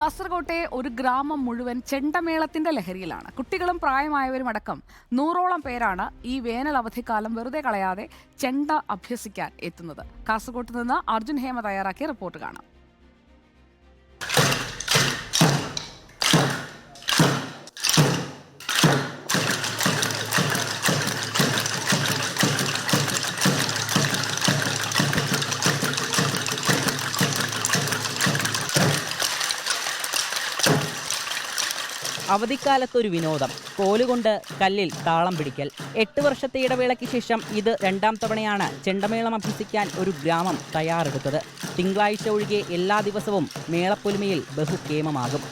കാസർകോട്ടെ ഒരു ഗ്രാമം മുഴുവൻ ചെണ്ടമേളത്തിന്റെ ലഹരിയിലാണ്. കുട്ടികളും പ്രായമായവരുമടക്കം 100ഓളം പേരാണ് ഈ വേനൽ അവധിക്കാലം വെറുതെ കളയാതെ ചെണ്ട അഭ്യസിക്കാൻ എത്തുന്നത്. കാസർകോട്ട് നിന്ന് അർജുൻ ഹേമ തയ്യാറാക്കിയ റിപ്പോർട്ട് കാണാം. അവധിക്കാലത്തൊരു വിനോദം, കോലുകൊണ്ട് കല്ലിൽ താളം പിടിക്കൽ. 8 വർഷത്തെ ഇടവേളയ്ക്ക് ശേഷം ഇത് 2ാം തവണയാണ് ചെണ്ടമേളം അഭ്യസിക്കാൻ ഒരു ഗ്രാമം തയ്യാറെടുത്തത്. തിങ്കളാഴ്ച ഒഴികെ എല്ലാ ദിവസവും മേളപ്പൊലിമയിൽ ബഹുക്ഷേമമാകും.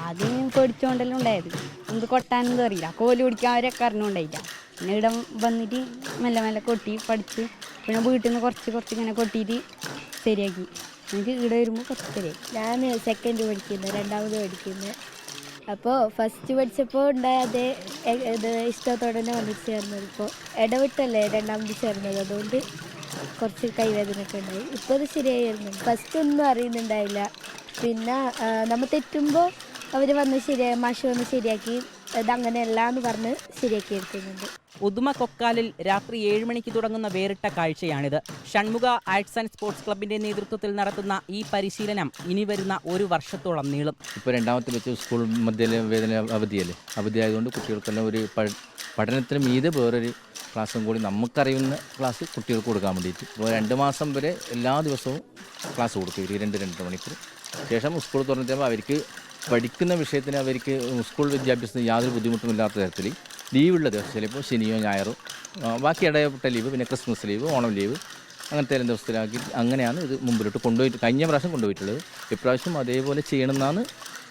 ആദ്യം പൊടിച്ചോണ്ടെല്ലാം ഉണ്ടായത് നമുക്ക് കൊട്ടാനൊന്നും അറിയില്ല, കോല് പിടിക്കാൻ അവരൊക്കെ അറിഞ്ഞുകൊണ്ടായില്ല. പിന്നെ ഇവിടെ വന്നിട്ട് മെല്ലെ മെല്ലെ കൊട്ടി പഠിച്ച്, പിന്നെ വീട്ടിൽ നിന്ന് കുറച്ച് ഇങ്ങനെ കൊട്ടിയിട്ട് ശരിയാക്കി. എനിക്ക് ഇവിടെ വരുമ്പോൾ കുറച്ച് ശരിയാക്കി. ഞാൻ സെക്കൻഡ് പഠിക്കുന്നത്, 2ാമത് പഠിക്കുന്നത്. അപ്പോൾ ഫസ്റ്റ് പഠിച്ചപ്പോൾ ഉണ്ടായത് ഇത് ഇഷ്ടത്തോടെ തന്നെ വന്നിട്ട് ചേർന്നത്. ഇപ്പോൾ ഇടവിട്ടല്ലേ 2ാമത് ചേർന്നത്, അതുകൊണ്ട് കുറച്ച് കൈവേദനയൊക്കെ ഉണ്ടായി. ഇപ്പോൾ അത് ശരിയായി വരുന്നുണ്ട്. ഫസ്റ്റ് ഒന്നും അറിയുന്നുണ്ടായില്ല. പിന്നെ നമ്മൾ തെറ്റുമ്പോൾ അവർ വന്ന് മാഷ് വന്ന് ശരിയാക്കി, ഇതങ്ങനെയല്ല എന്ന് പറഞ്ഞ് ശരിയാക്കി എടുക്കുന്നുണ്ട്. ഉദുമ കൊക്കാലിൽ രാത്രി 7 മണിക്ക് തുടങ്ങുന്ന വേറിട്ട കാഴ്ചയാണിത്. ഷൺമുഖ ആർട്സ് ആൻഡ് സ്പോർട്സ് ക്ലബിന്റെ നേതൃത്വത്തിൽ നടത്തുന്ന ഈ പരിശീലനം ഇനി വരുന്ന ഒരു വർഷത്തോളം നീളും. ഇപ്പോൾ 2ാമത്തെ വെച്ച് സ്കൂൾ മധ്യയിലെ വേദന അവധിയായതുകൊണ്ട് കുട്ടികൾക്കെല്ലാം ഒരു പഠനത്തിന് മീതെ വേറൊരു ക്ലാസ്സും കൂടി നമുക്കറിയുന്ന ക്ലാസ് കുട്ടികൾക്ക് കൊടുക്കാൻ വേണ്ടിയിട്ട് ഇപ്പോൾ 2 മാസം വരെ എല്ലാ ദിവസവും ക്ലാസ് കൊടുക്കും. 2 മണിക്കൂർ. ശേഷം സ്കൂൾ തുറന്നിട്ടുമ്പോൾ അവർക്ക് പഠിക്കുന്ന വിഷയത്തിന് അവർക്ക് സ്കൂൾ വിദ്യാഭ്യാസത്തിന് യാതൊരു ബുദ്ധിമുട്ടുമില്ലാത്ത തരത്തിൽ ലീവുള്ള ദിവസം, ചിലപ്പോൾ ശനിയോ ഞായറോ, ബാക്കി ഇടയപ്പെട്ട ലീവ്, പിന്നെ ക്രിസ്മസ് ലീവ്, ഓണം ലീവ്, അങ്ങനത്തെ എല്ലാ ദിവസത്തിലാക്കി അങ്ങനെയാണ് ഇത് മുമ്പിലോട്ട് കൊണ്ടുപോയിട്ട് കഴിഞ്ഞ പ്രാവശ്യം കൊണ്ടുപോയിട്ടുള്ളത്. ഇപ്രാവശ്യം അതേപോലെ ചെയ്യണമെന്നാണ്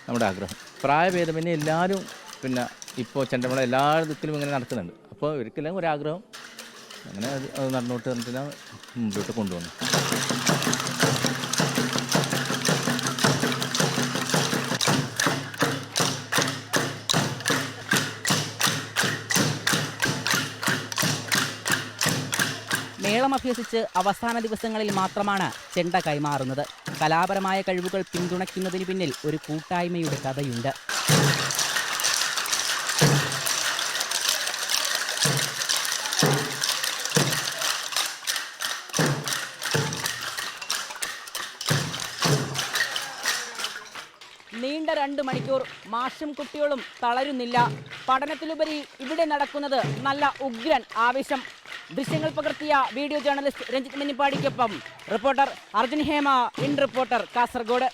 നമ്മുടെ ആഗ്രഹം. പ്രായഭേദമന്യേ എല്ലാവരും പിന്നെ ഇപ്പോൾ ചെണ്ടമേളം എല്ലാ ദിക്കിലും ഇങ്ങനെ നടക്കുന്നുണ്ട്. അപ്പോൾ ഒരിക്കലും ഒരാഗ്രഹം അങ്ങനെ അത് നടന്നോട്ട് പറഞ്ഞിട്ടാണ് മുമ്പിലോട്ട് കൊണ്ടുപോകുന്നത്. മേളം അഭ്യസിച്ച് അവസാന ദിവസങ്ങളിൽ മാത്രമാണ് ചെണ്ട കൈമാറുന്നത്. കലാപരമായ കഴിവുകൾ പിന്തുണയ്ക്കുന്നതിന് പിന്നിൽ ഒരു കൂട്ടായ്മയുടെ കഥയുണ്ട്. നീണ്ട 2 മണിക്കൂർ മാഷും കുട്ടികളും തളരുന്നില്ല. പഠനത്തിലുപരി ഇവിടെ നടക്കുന്നത് നല്ല ഉഗ്രൻ ആവേശം. ദൃശ്യങ്ങൾ പകർത്തിയ വീഡിയോ ജേർണലിസ്റ്റ് രഞ്ജിത്ത് മിന്നിപ്പാടിക്കൊപ്പം reporter Arjun Hema, in reporter, Kasaragod.